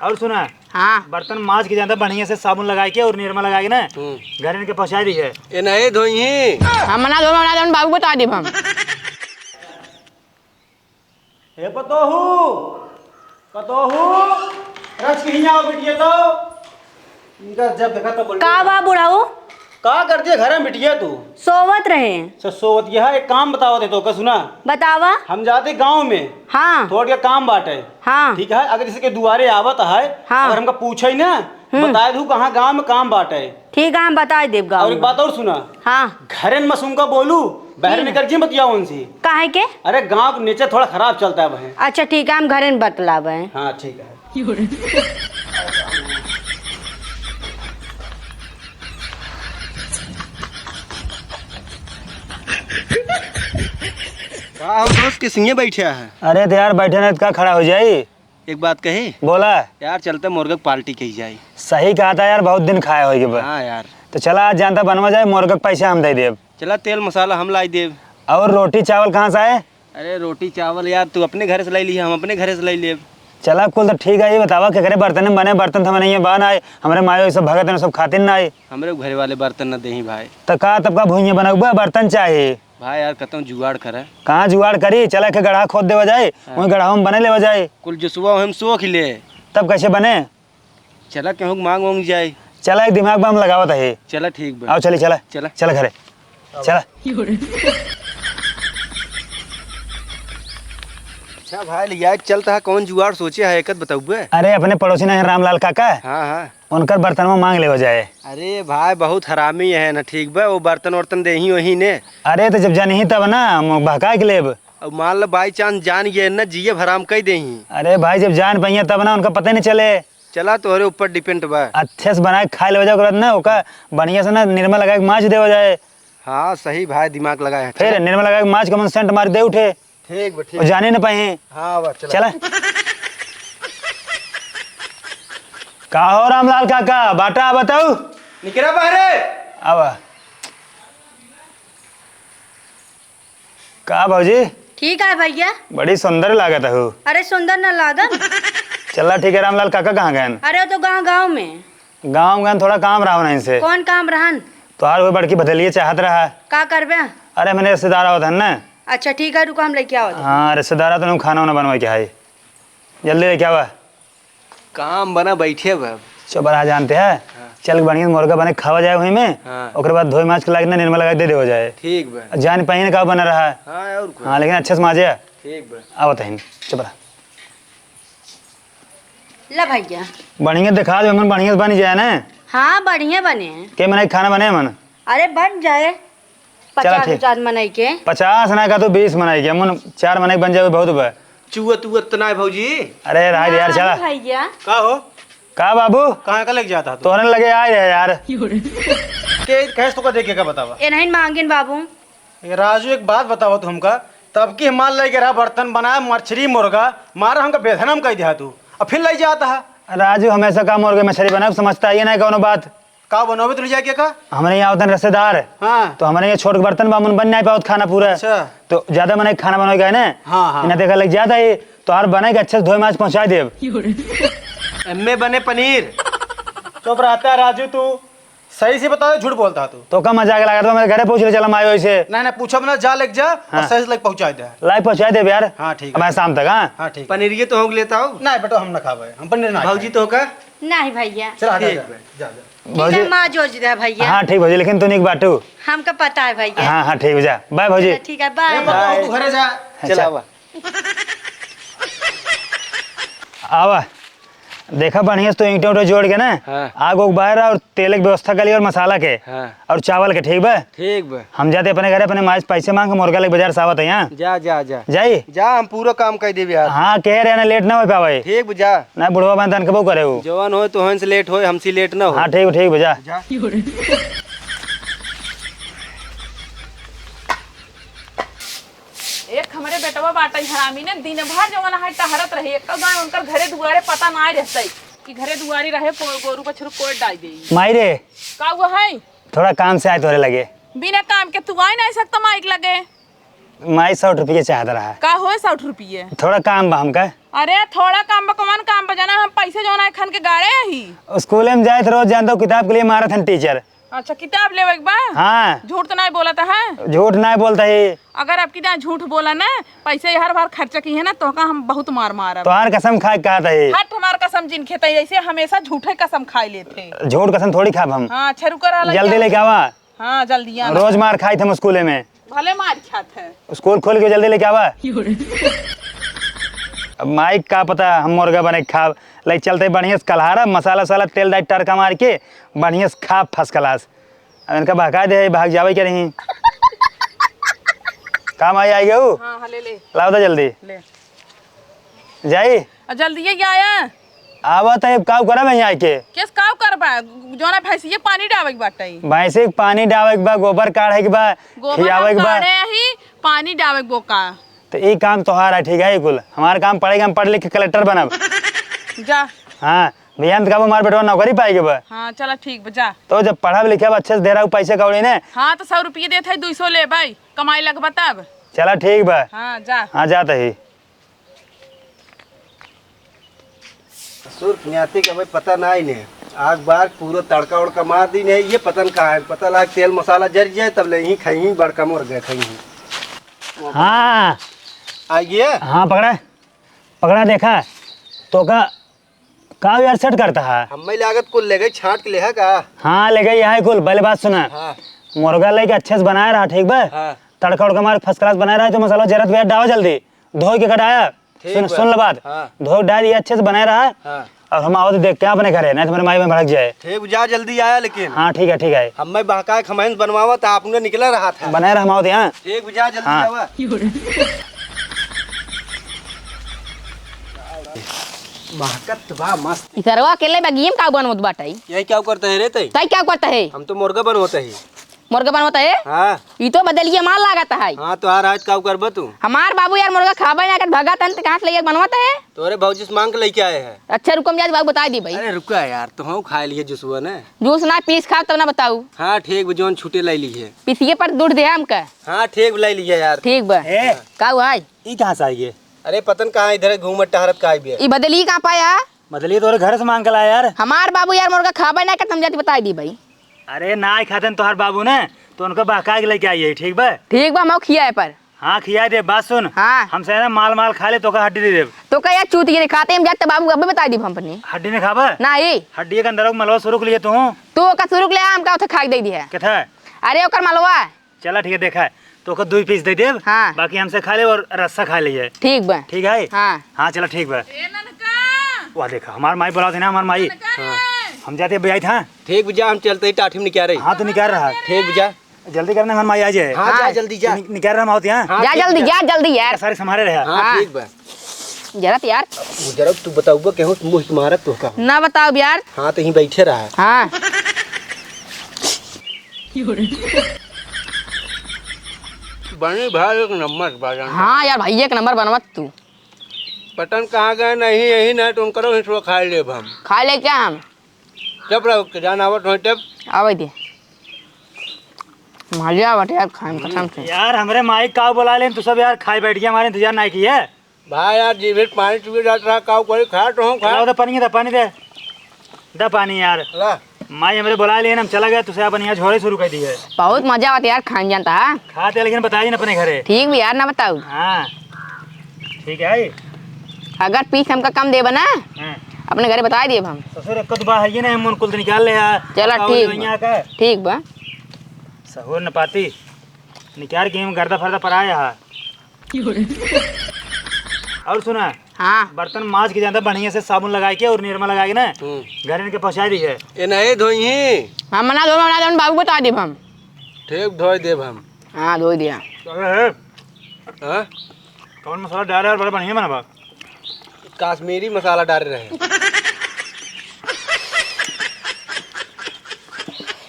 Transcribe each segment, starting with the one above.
और सुना, हाँ बर्तन माज के ज्यादा बढ़िया से साबुन लगा के और निरमा लगा के ना घर इनके पहुँचा दी है। ये नहीं धोई हम मना दो बाबू बता दी हम। हे पतोहू पतोहू रच कहीं आओ बिटिया तो इनका जब देखा तो बोल का बा बुढ़ाऊ का कर दिया घर में बिटिया तू सोवत रहे। सोवत यह एक काम बताओ दे तो का सुना, बतावा। हम जाते गांव में हाँ थोड़ा क्या काम बाटे। हाँ ठीक है, अगर इसके दुआरे आवत है हाँ। अगर हमका पूछे ना बता दू कहाँ गांव में काम बाटे। ठीक है हम बता देव गाँव। और एक बात और सुना, हाँ घरन मसूम का बोलू बहर निकल जी मत जाओ उनसे। काहे के? अरे गांव के नीचे थोड़ा खराब चलता है बहन। अच्छा ठीक है हम घरे में बतलावे। हाँ ठीक है। हम दोस्त के सिंगे बैठे हैं। अरे तो यार बैठे ना का खड़ा हो जाई। एक बात कही बोला यार, चलते मुर्गा पार्टी कही जाए। सही कहा था यार, बहुत दिन खाए होगे। हाँ यार, तो चला आज जानता बनवा जाए, मुर्गा के पैसे हम दे देव। चला तेल मसाला हम लाई देव। और रोटी चावल कहाँ से आए? अरे रोटी चावल यार तू अपने घर से लाई ली, हम अपने घर से लाई ले। चला कुल तो ठीक है, ये बतावा कि करे बर्तन में बने, बर्तन तो नहीं बन आए हमारे मायो सब भगत ने सब खातिर ना आए। हमारे घर वाले बर्तन न दे भाई। तो कहा तब का भूइया बना हुआ बर्तन चाहिए भाई यार कहता हूँ जुगाड़ करे। कहाँ जुगाड़ करी, चला के गढ़ा खोद देवा जाए, वही गढ़ा में बने ले जाए। कुल जो सुबह हम सो खिले तब कैसे बने? चला केहू मांग वांग जाए। चला एक दिमाग में हम लगावत है। चला ठीक बा। आओ चली चला चला चला घरे चला। अच्छा भाई लिया चलता है, कौन जुगाड़ सोचे है एक बताऊ। अरे अपने पड़ोसी ने रामलाल काका, हाँ हाँ उनकर बर्तन में मांग ले हो जाए। अरे भाई बहुत हरामी है ना। ठीक बा, वो बर्तन वर्तन दे ही वही ने। अरे तो जब जानी तब ना हम बहका के लेब। अब मान लो बाई चांस जान गए ना, जिये हराम कह दे ही। अरे भाई जब जान पाइए तब ना, उनका पता नहीं चले। चला तोहरे ऊपर डिपेंड बा। अच्छे से बना के खा ले जाए ना, ओका बढ़िया से ना निर्मा लगा के माछ दे हो जाए। हाँ सही भाई, दिमाग लगाए। फिर निर्मा लगा के माछ का सेंट मार दे उठे। ठीक बा ठीक। और जाने न पाए। हाँ बा चला का हो रामलाल काका, बाटा बताओ। निकरा बाहरे। अब का भाजी ठीक है भैया। बड़ी सुंदर लागत है। अरे सुंदर न लागत। चला ठीक है। रामलाल काका कहाँ गए? अरे तो गाँव में। गाँव गए थोड़ा काम रहा नहीं से। कौन काम रहन? तो हर कोई बड़की बदलिए चाहत रहा। का करबे? अरे मैंने रिश्तेदार होता है ना। अच्छा ठीक है रुको हम लेके आओ। हाँ रिश्तेदार तो खाना वाना बनवा के है, जल्दी लेके आवा। काम बना बैठे बा। चौबरा जानते हैं। चल बढ़िया मुर्गा बने खावा जाए वहीं में। हाँ। और बाद धोई माछ के लागे ना निर्मा लगा दे हो जाए। ठीक बा। जान पाई का बना रहा है। हाँ और हाँ लेकिन अच्छे से माजे। ठीक बा। आवत है चुपरा ला भैया बढ़िया दिखा दो, मन बढ़िया से बन जाए ना। हाँ बढ़िया बने हैं। के मनाई खाना बने मन? अरे बन जाए। चला 50 ठीक। 50 मनाई के। 50 ना का तो 20 मनाई के मन 4 मनाई बन जाए बहुत बा। चुआ तुआ तना है भौजी। अरे राज यार चला। भैया का हो का बाबू कहाँ का लग जाता तो? तोहरे लगे आए रहे यार। के कैस तो का देखे का बतावा। ए नहीं मांगिन बाबू। राजू एक बात बताओ तू हमका, तब की माल लेके रहा बर्तन बनाया मछली मुर्गा मारा हमका बेधनम कह दिया तू, अब फिर ले जाता है। राजू हमेशा का मुर्गे मछली बना समझता है ना कौन बात। का बनोबे तुम जाके का? हमारे यहाँ होते रिश्तेदार। हाँ तो हमारे यहाँ छोट के बर्तन बामुन बन नहीं पाओ खाना पूरा। अच्छा। तो ज्यादा मने खाना बनवा गए ना। हाँ हाँ। इन्हें देखा लग ज्यादा ही तो हर बने के अच्छे से धोए माछ पहुंचा दे। एम्मे बने पनीर। चुप रहता है राजू, तू सही से बता, झूठ बोलता तू। तो कम मजाक लगा तो मेरे घरे पूछ ले चला मायो ऐसे। नहीं नहीं पूछो ना, जा लेके जा और सही से लेके पहुंचा दे। लाइव पहुंचा दे यार। हाँ ठीक है। हमारे शाम तक। हाँ हाँ ठीक। पनीर ये तो हो लेता हूँ। नहीं बेटा हम ना खावे, हम पनीर ना। भौजी तो का नहीं भैया। चला जा ठीक ठीक है माँ जोज दे भैया। हाँ ठीक भौजी, लेकिन तू नहीं बाटू। हमका पता है भैया। हाँ हाँ ठीक जा, बाय भौजी। ठीक है बाय। तू घरे जा। चला आवा। आवा देखा बढ़िया से तो ईंटे उटे जोड़ के ना। हाँ। आग उग बाहर और तेल की व्यवस्था कर ली और मसाला के। हाँ। और चावल के। ठीक बा ठीक बा। हम जाते अपने घरे अपने माछ पैसे मांग के मुर्गा लेके बाजार से आवत है यहाँ। जा जा जा जाई जा, हम पूरा काम कर देबे यार। हाँ कह रहे ना लेट ना हो पावे। ठीक बा जा। ना बुढ़वा बंधन कबो करे हो। जवान हो तो हंस लेट हो, हमसे लेट ना हो। हाँ ठीक बजा। एक हमारे बेटवा बाटा हरामी ने दिन भर जवन है टहरत रहे, एक गाय उनकर घरे दुआरे पता ना रहते कि घरे दुआरी रहे गोरू बछरू कोई डाल दे। माई रे का वो है? थोड़ा काम से आए तोरे लगे। बिना काम के तू आ नहीं सकता माइक लगे। माई 100 रुपये चाहत रहा है। का हो 60 रुपये? थोड़ा काम बा हमका। अरे थोड़ा काम बा, कौन काम बजाना, हम पैसे जो ना खन के गाड़े ही। स्कूल में जाए तो रोज जानता हूँ, किताब के लिए मारा था टीचर। अच्छा किताब लेवे के बा? हाँ। झूठ तो नहीं बोला था है? झूठ नहीं बोलता है। अगर आपकी तरह झूठ बोला ना, पैसे हर बार खर्चा की है ना, तो का हम बहुत मार मारा। तोहार कसम खा कहा था ये। हट हमार कसम जिन खेता ऐसे हमेशा झूठे कसम खाए लेते। झूठ कसम थोड़ी खाब हम। हाँ अच्छा रुका रहा। जल्दी लेके आवा। हाँ जल्दी आना। रोज मार खाई थे हम स्कूल में। भले मार खाते हैं। स्कूल खोल के जल्दी लेके आवा। अब माइक का पता हम मुर्गा बने खाब लाइक चलते बढ़िया से कलहारा मसाला वसाला तेल डाल टरका मार के बढ़िया से खाब फर्स्ट क्लास। इनका भगा दे भाग जावे क्या नहीं। काम आई गए हो। हाँ ले ले लाओ तो जल्दी ले जाई। जल्दी ये आया आवा तो काव करा मैं यहाँ के किस काव कर बा जो ना भैंसिया पानी डावे के बाटे। भैंसे पानी डावे के बा, गोबर काढ़े के बा, खियावे के बा, ही पानी डावे के बोका। तो ये काम तोहार है ठीक है। कुल हमारा काम पड़ेगा, हम पढ़ लिख के कलेक्टर बनब। जा। हाँ भैया तो कब हमारे बेटवा नौकरी पाएगी बा। हाँ चला ठीक बजा। तो जब पढ़ा लिखा अच्छे से दे रहा हूँ पैसे कौड़ी ने। हाँ तो 100 रुपये देते है 200 ले भाई कमाई लग बताब। चला ठीक बा। हाँ जा। हाँ जाता ही। ससुर पुण्याती का भाई पता ना ही नहीं। आग बार पूरा तड़का उड़का मार दी नहीं, ये पतन कहाँ है। पता लगा तेल मसाला जर जाए तब ले ही खाई बड़का मोर गए खाई। हाँ आइए। हाँ पकड़ा पकड़ा देखा तो का यार सेट करता है। हम लागत कुल ले गए छाट के ले है का। हाँ ले गई है कुल। पहले बात सुना। हाँ। मुर्गा लेके अच्छे से बनाया रहा ठीक बा। हाँ। तड़का उड़का मार फर्स्ट क्लास बना रहा है तो मसाला जरूरत भी डावा जल्दी धो के कटाया। सुन ल बात। हाँ। धो डाल ये अच्छे से बनाया रहा। हाँ। और हम आओ तो देखते हैं अपने घरे नहीं तो मेरे माई में भड़क जाए। ठीक जा जल्दी आया लेकिन। हाँ ठीक है। हम बहका खमैन बनवावा तो आपने निकला रहा था। बनाए रहा हम आओ तो यहाँ। ठीक जा जल्दी हाँ। आवा। महकत बा मस्त। इसरवा अकेले बगियम का बनवत बाटे। यही क्या करते है रे तई? तई क्या करता है? हम तो मुर्गा बनवाते ही। मुर्गा बनवता है? हाँ। ई तो बदलिए माल लागता है। हाँ तो आज क्या करबा तू? हमार बाबू यार मुर्गा खाबे ना कर भगा तन कहां से लेके बनवाता है? तोरे भौजी से मांग के लेके आए हैं। अच्छा रुकम जात बाबू बता दी भाई। अरे रुका यार तो हम खा लिए जुसुआ ने। जूस ना पीस खा तब ना बताऊ। हाँ ठीक जोन छूटे ले लीजिए। पीसिए पर दूध दे हमका। हाँ ठीक ले लीजिए यार। ठीक बा। ए का हुआ? ये कहाँ से आई? अरे पतन कहाँ इधर घूमत टहरत का भी है। ई बदली कहां पाया? मतलब ये तोरे घर से मांग के लाया यार। हमार बाबू यार मुर्गा खाबे ना कर तुम जाती बता दी भाई। अरे ना ही खाते तोहार बाबू ने तो उनको बहका के लेके आई ठीक बा। ठीक बा मौ खिया है पर। हाँ खिया दे। बात सुन। हाँ। हमसे ना माल खा ले तो का हड्डी दे दे। तो का यार चूतिए दिखाते हम जाते बाबू अबे बता दी हम अपने। हड्डी ने खाबा ना ये हड्डी के अंदर मलवा शुरू कर लिए तू तो का शुरू ले हम का उठा खा दे दी है। कथा। अरे ओकर मलवा। चला ठीक है देखा है तो का 2 पीस दे दे। हाँ। बाकी हमसे खा ले और रस्सा खा लिए। ठीक बा। ठीक है। हाँ। हाँ चला ठीक बा। ए ननका वाह देखा हमार माई बोला थे ना हमार माई। हम जाते भैया था। ठीक बुझा हम चलते ही टाठी में निकाल रही। हाँ तो निकाल रहा। ठीक बुझा। जल्दी करने हमार माई आ जाए। हाँ जा जल्दी जा। निकाल रहा हम होते हैं। हाँ, जा ठीक जल्दी बा। जा जल्दी यार। सारे संभाले रहे। हाँ हाँ। ठीक बा। जरा यार जरा तू बताऊबा केहू मुंह मारत तो का। ना बताओ यार। हाँ तो यहीं बैठे रहा। हाँ बनी भाई एक नंबर बाजान। हाँ यार भाई एक नंबर बनवत तू। पतन कहाँ गए नहीं यही ना तुम करो हिस्सा खा ले हम। खा ले क्या हम? जब रहो जान आवत हो तब। आवे दे मजा बटे यार खाए कसम से। यार हमरे माई का बोला ले तू सब यार खाए बैठ गया हमारे इंतजार नहीं किया। भाई यार जीवित पानी चुपी जात रहा काव कोई खा तो हूँ खा। दे पानी दे पानी यार। ला। माई हमरे बुला लिए हम चला गया तुझे अपन यहाँ झोरे शुरू कर दी है। बहुत मजा आता यार खान जानता है। खाते लेकिन बताइए ना अपने घरे। ठीक भी यार ना बताऊ। हाँ ठीक है। अगर पीस हमका कम देबा ना हाँ। अपने घरे बता दिए हम। ससुर एक तो बात है ना हम कुल निकाल ले यार। चला ठीक बा। ठीक बा। सहूर न पाती निकाल के हम गर्दा फर्दा पर आया है। और सुना हाँ बर्तन माज के ज्यादा बढ़िया से साबुन लगा के और निरमा लगा के ना घर इनके पहुँचा दी है। ये नहीं धोई ही। हम मना दो बाबू बता देब हम। ठीक धोई देब हम। हाँ धो दिया। हाँ? कौन मसाला डाल रहा है बड़ा बढ़िया बना बा। कश्मीरी मसाला डाल रहे।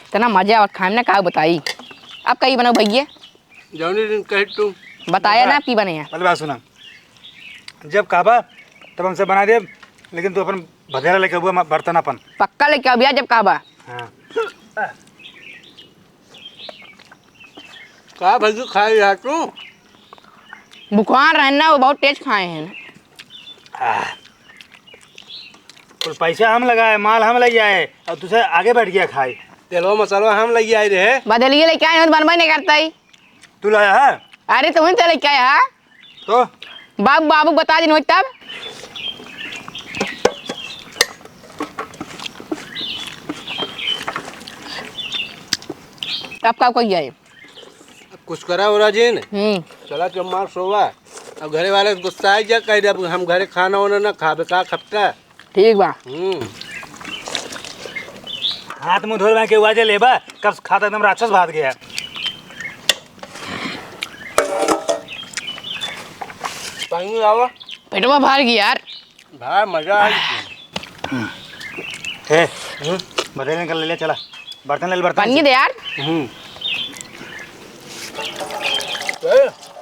इतना मजा और खाने का बताई। आप कहीं बनाओ भैया जौनी दिन कह तू। बताया ना आप की बने हैं। पहले बात सुना जब कहबा तब हमसे बना दे लेकिन तू अपन भदेरा लेके हुआ बर्तन अपन पक्का लेके अब जब कहबा। हाँ का भैया खाए यार तू। बुखार रहना वो बहुत तेज खाए हैं। कुल पैसा हम लगाए, माल हम ले जाए और तुझे आगे बैठ गया खाए। तेलवा मसाला हम लगी आए रहे। बदलिए लेके आए बनवा नहीं करता ही। तू लाया है अरे तुम्हें तो लेके आया तो बाबू बाबू बता दिन तब। अब का कोई जाए कुछ करा हो रहा जी चला चम्मा सोवा। अब घरे वाले गुस्सा आई जा कह दे हम घरे खाना वाना ना खाबे का खपता। ठीक बा। हाथ मुंह धोए के वाजे लेबा कब खाता एकदम राक्षस भाग गया। पानी आवा पेटवा भर गया यार। भाई मजा आई। हे बदले कर ले चला बर्तन ले बर्तन पानी दे यार।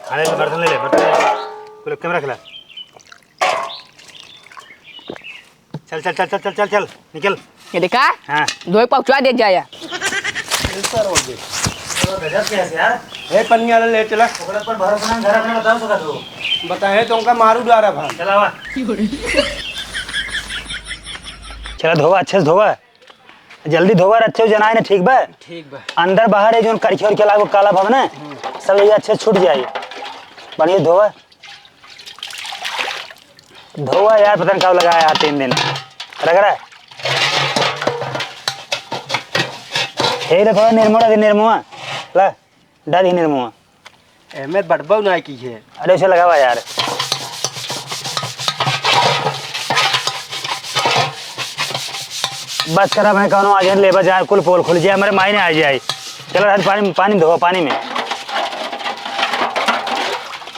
खाने ले बर्तन ले कुल कैमरा रख ला। चल चल चल चल चल चल चल निकल। ये देखा हाँ दो पहुँचवा दे जाया। यार हे पन्नी वाला ले चला। पर भरोसा घर अपने बताओ तो दो बताए तो उनका मारू डारा भाई। चला वा चला धोवा अच्छे से धोवा जल्दी धोवा अच्छे से जनाए ना। ठीक बा ठीक बा। अंदर बाहर है जो करखी और केला काला भवन है सब ये अच्छे से छूट जाए। बढ़िया धोवा धोवा यार पता नहीं कब लगाया है 3 दिन रगड़ा थोड़ा निर्मोड़ा दे निर्मुआ ला डाली निर्मुआ अहमद बड़बा ना की है। अरे उसे लगावा यार। बस करा मैं कहूँ आज लेबर जाए कुल पोल खुल जाए हमारे मायने आ जाए। चलो रात पानी पानी धोवा पानी में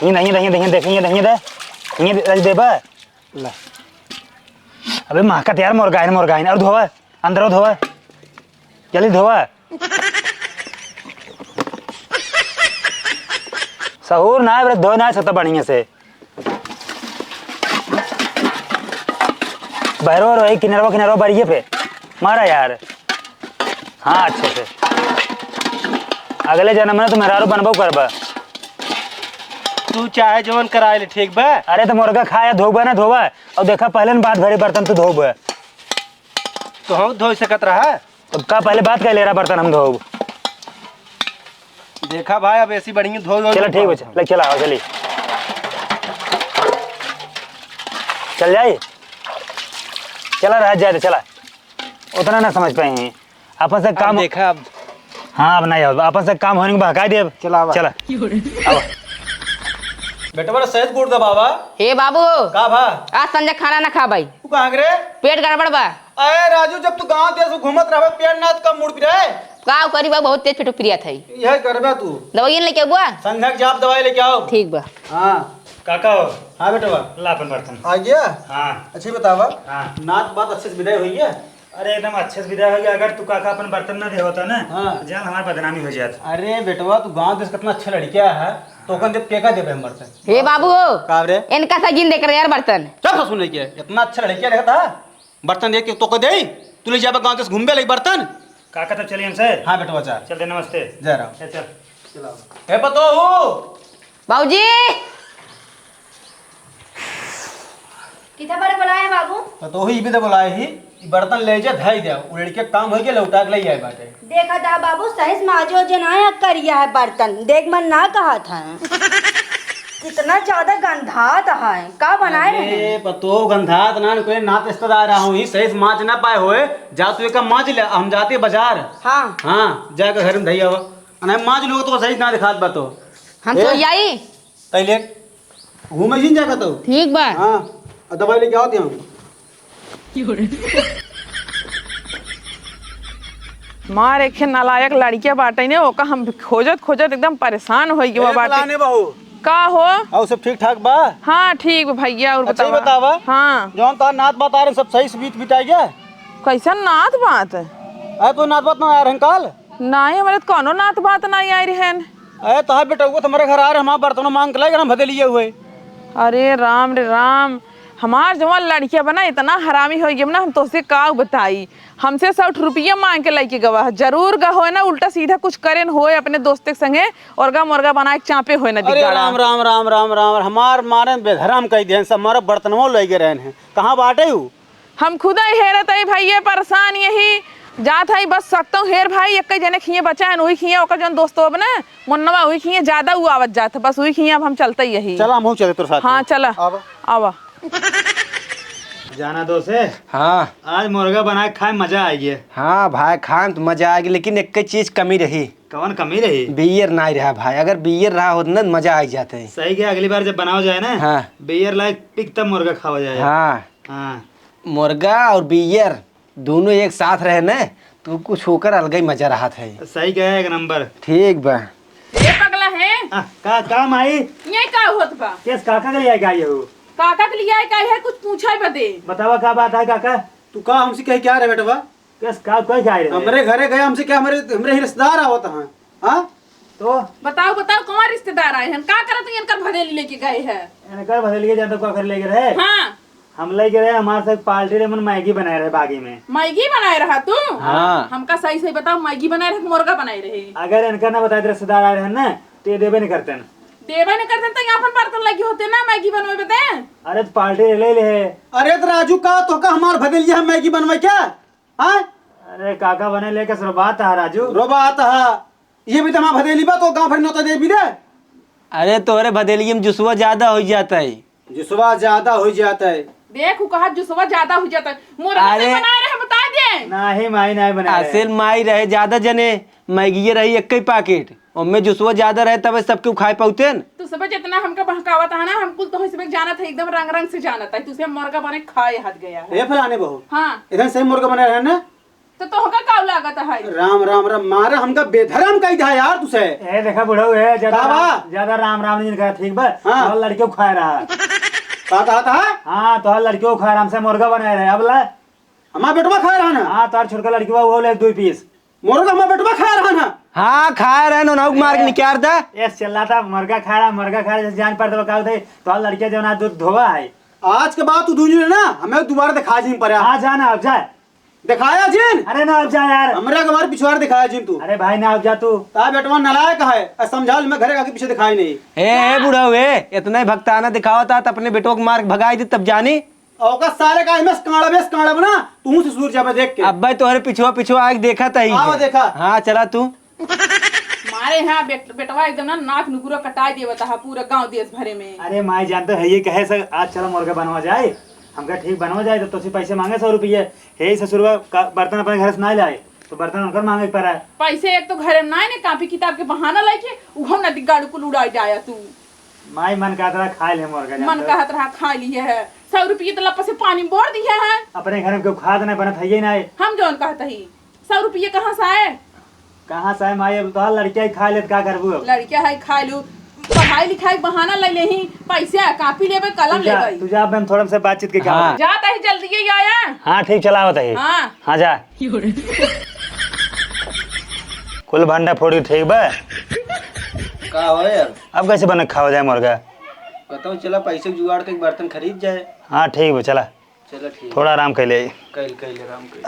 ये नहीं नहीं नहीं देखेंगे नहीं दे ये रख दे बा ला। अबे महकत यार मुर्गाइन और धोवा अंदर धोवा जल्दी धोवा। सहूर ना है धो ना सकता बढ़िया से बहरो रही किनारो बढ़िए पे मारा यार। हाँ अच्छे से अगले जन्म में तो मेहरारू बनबो करबा। तू चाहे जवन कराए ले ठीक बा। अरे तो मुर्गा खाया धोबा ना धोबा और देखा पहले न बात भरी बर्तन तो धोबा तो हम धो सकत रहा। तो का पहले बात कह ले रहा बर्तन हम धोब। देखा भाई अब ऐसी बढ़िया धो। चलो ठीक है ले चला आओ चलिए चल जाइए चला रह जाए तो चला उतना ना समझ पाए हैं आपस से काम देखा अब। हाँ अब नहीं आओ आपस से काम होने के बहका दे। चला चला बेटा बड़ा सहज गुड़ दा बाबा। हे बाबू का भा आज संजय खाना ना खा भाई तू कहाँ रे? पेट गड़बड़ बा। अरे राजू जब तू गांव देश घूमत रहे पेड़ नाथ कब मुड़ फिरे का करी बा बहुत तेज पेट प्रिया था। यह करबे तू दवाई लेके बुआ। संघक जाप दवाई लेके आओ। ठीक बा। हाँ काका हो हाँ बेटा बा ला अपन बर्तन। आ गया। हाँ अच्छी बतावा। हाँ नाच बात अच्छे से विदाई हुई है। अरे एकदम अच्छे से विदा हो गया। अगर तू काका अपन बर्तन ना दे होता ना हाँ। जान हमारी बदनामी हो जाती। अरे बेटवा तू गांव देश कितना अच्छा लड़किया है तो कौन देव केका देवे हम बर्तन। हे बाबू का रे इनका सजीन देकर यार बर्तन चल सुन के इतना अच्छा लड़किया लगा था बर्तन देख के तो को दे तू ले जाबे गांव देश घूमबे लई बर्तन। काका तब चलिए हमसे। हाँ बेटवा चल चलते नमस्ते जय राम। चल हे पतो हूँ बाबूजी कितना बड़े बुलाए बाबू। पतो ही भी तो बुलाए ही बर्तन ले जा धाई दे उ लड़के काम हो गया लौटा के ले आए बाटे। देखा था बाबू सही माजो जनाया करिया है बर्तन देख मन ना कहा था। कितना ज्यादा गंधात है का बनाए रहे। अरे पतो गंधात ना कोई नात रिश्तेदार आ हुई सही से मांच ना पाए होए जा तू एक मांच ले हम जाते बाजार। हाँ हाँ जाकर घर में धैया हो अने मांच लोग तो सही ना दिखात बातो हम तो आई तैले घूमे जिन जाकर तो ठीक बा। हाँ दवाई लेके आओ हम। मार एक नालायक लड़किया बाटे ने ओका हम खोजत एकदम परेशान हो गए बाटे। बहू का हो और सब ठीक ठाक बा। हाँ ठीक बा भैया और अच्छा ही बतावा। बतावा। हाँ जौन तार नात बात आ रहे सब सही से बीत बिताई गया। कैसा नात बात अरे तो नात बात ना आ रहे काल। नहीं हमारे तो कोनो नात बात नहीं आई रहन। अरे तो बेटा वो तुम्हारे घर आ रहे हमारे बर्तनों मांग के लाए हम भदे लिए हुए। अरे राम रे राम हमार जवान लड़किया बना इतना हरामी हो गया ना, हम तो का बताई। हमसे 60 रुपया मांग के लेके गवा, जरूर गा हो ना उल्टा सीधा कुछ करे न होए अपने दोस्त के संगे और गा मुर्गा बना के चापे होए ना अरे दिगाड़ा। राम राम राम राम राम, हमार मारे बेधराम कह दिए सब, हमारा बर्तनों लगे रहे हैं। कहाँ बाटे हूँ? हम खुदा हेरत है भैया, परेशान यही जात है बस सकता हूँ हेर भाई। एक जने खिए बचा है वही खिए, ओकर जन दोस्तों अब ना मुन्नवा वही खिए, ज्यादा वो आवत जात है बस वही खिए। अब हम चलते यही। चला हम चले तेरे साथ। हाँ चला आवा। जाना दो से। हाँ आज मुर्गा बना के खाए मजा आई है। हाँ भाई खान तो मजा आएगी, लेकिन एक चीज कमी रही। कौन कमी रही? बियर नहीं रहा भाई, अगर बियर रहा होता ना मजा आ जाता है। सही क्या, अगली बार जब बनाओ जाए ना हाँ बियर लाइक पिक तब मुर्गा खावा जाए। हाँ हाँ मुर्गा और बियर दोनों एक साथ रहे ना तो कुछ होकर अलग ही मजा रहा था। सही क्या, एक नंबर। ठीक बा। ये पगला है का माई ये का होत बा? केस काका के लिए आएगा ये हो? काका के लिए आए का है, कुछ पूछा ही बदे। बतावा क्या बात है काका? तू का हमसे कह क्या रे बेटवा? केस का कोई खाए रहे? हमारे घरे गए हमसे क्या, हमारे रिश्तेदार आवत हैं। हाँ तो बताओ बताओ कौन रिश्तेदार आए हैं, का करत हैं इनका भदेली लेके गए हैं? इनका बदल लिए जाते को घर लेके रहे। हाँ हम लेके रहे, हमारे साथ पार्टी रे मन मैगी बनाए रहे बागी में। मैगी बनाए रहा तू? हाँ। हमका सही सही बताओ, मैगी बनाए रहे मुर्गा बनाए रहे? अगर इनका ना बताए रिश्तेदार आ रहे हैं ना तो ये देवे नहीं करते न। देवा नहीं करते तो यहाँ पर बर्तन लगे होते ना मैगी बनवे बते। अरे तो पार्टी ले ले। अरे तो राजू का तो का हमार भदेलिया हम मैगी बनवे क्या? हाँ अरे काका बने लेके सर बात है राजू। रोबा आता है ये भी तो हमारा भदेली बा, तो गाँव भर नौता दे भी दे। अरे तोरे भदेली में जुसवा ज्यादा हो जाता है। जिसवा ज्यादा हो जाता है। देखो कहा जुसवा ज्यादा हो जाता है। मुर्गा अरे। नहीं बना रहे बता दे। नहीं माई नहीं बना रहे। असल माई रहे ज्यादा जने मैगी रही एक ही पैकेट, उनमें जुसवा ज्यादा रहे तब सबके खाए पाते न। तू सब जितना हमका बहकावत है ना, हमको तो इसमें जाना था एकदम रंग रंग से जाना था। तुझे मुर्गा बने खाए हाथ गया है। ये फलाने बहू हाँ इधर सही मुर्गा बना रहे ना। तो तोहका का लागत है? राम राम राम, मारा हमका बेधराम कही था यार तुसे। ए देखा बुढ़ऊ है ज्यादा राम राम नहीं कहा, ठीक बा। हाँ। तो लड़कियों को खा रहा। का कहा था? हाँ तो लड़कियों को खा हमसे मुर्गा बनाए रहे। अब ला हमारा बेटवा खा रहा ना। हाँ तो छोटका लड़की वो ले 2 पीस मुर्गा हमारा बेटवा खा रहा ना। हाँ खा रहे ना मार के निकाल दा। ये चल था मुर्गा खा रहा जैसे जान पड़ता बताओ तो लड़कियां जो ना दूध धोवा है। आज के बाद तू दूजी ना हमें दोबारा दिखा जी पर। हाँ जाना अब जा। दिखाया जिन। अरे ना अब जा यार। हमरा के हमारे पिछवाड़ दिखाया जिन तू। अरे भाई ना अब जा तू। ता बेटवा नलायक है, समझा मैं घरे आके पीछे दिखाई नहीं। ए बुढ़ा हुए इतना ही भक्ताना दिखावा था तो अपने बेटों को मार के भगाई दे तब जानी। औका सारे का इमेस काड़ा बना तू से सूर जावे देख के। अब भाई तोहरे पिछुआ आके देखा था ही। आओ देखा। हाँ चला तू। मारे यहाँ बेटवा एकदम ना नाक नुकुरा कटाई दे बता पूरा गांव देश भरे में। अरे माई जानते है ये कहे सर आज चलो मुर्गा बनवा जाए। हमका ठीक बनवा जाए तो तुझसे पैसे मांगे 100 रुपये। हे ससुरवा बर्तन अपने घर से ना लाए तो बर्तन उनकर मांगे पड़ा है। पैसे एक तो घर में ना कापी किताब के बहाना लेके उहो नदी गाड़ू को उड़ाई जाया तू। माई मन का तरह खा ले मुर्गा। मन का तरह खा लिए है। 100 रुपये तो लपा से पानी में बोर दिया है। अपने घर में क्यों खाद नहीं बनत है ये ना। हम जौन कहता ही 100 रुपये कहाँ से आए? कहाँ से माई अब तो लड़कियां खा ले का करबू। अब लड़किया है खा लू, पढ़ाई लिखाई बहाना ले लेही, पैसा कापी लेबे कलम ले गई। तुझे अब हम थोड़ा सा बातचीत के क्या। हाँ। जाता ही जल्दी ही आया। हाँ ठीक चला बताइए। हाँ हाँ जा। कुल भंडा फोड़ी ठीक बा। का हो यार? अब कैसे बने खावा जाए मुर्गा? बताओ चला पैसे जुगाड़ के बर्तन खरीद जाए। हाँ ठीक बा चला। चलो ठीक। थोड़ा आराम कर ले। कैल आराम कर।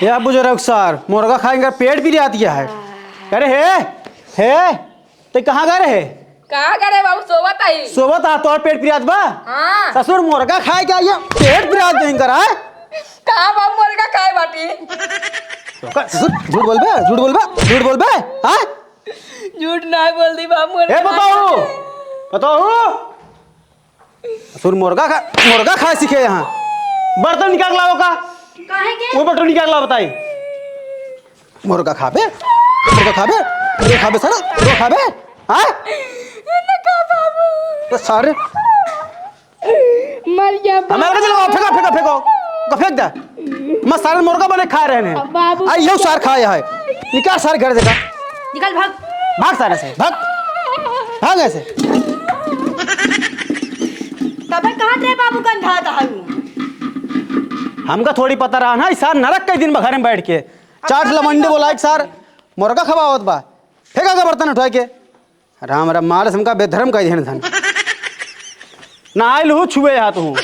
या बुजुर्ग सर मुर्गा खाएंगे पेट भी आती है। अरे हे ते कहाँ गए रहे? कहा करे बाबू सोवत आई। सोबत आ तोर पेट पिरात बा। हाँ ससुर मुर्गा खाए क्या ये पेट पिरात नहीं कर रहा है? कहा बाबू मुर्गा खाए बाटी। ससुर झूठ बोल बे। हाँ झूठ ना बोल दी बाबू ए बताओ ससुर मुर्गा खाए सीखे यहाँ। बर्तन निकाल लाओ का काहे के? वो बर्तन निकाल लाओ बताई। मुर्गा खाबे सारा मुर्गा खाबे। हाँ तो सारे मर गया हमारे चलो फेंको फेंक दे। मैं सारे मुर्गा बने खा रहे हैं। आई यो सार खाए है। निकाल सारे घर देखा। निकल भाग सारे से भाग ऐसे। तबे कहाँ थे बाबू गंधा था। हमका थोड़ी पता रहा ना सार नरक कई दिन घर में बैठ के 4 लमंडे बोला सार मुर्गा खवावत बा। फेंका का बर्तन उठा के। राम राम मारस हमका बेधर्म कह देन धन ना आयल हूँ छुए हाथ हूँ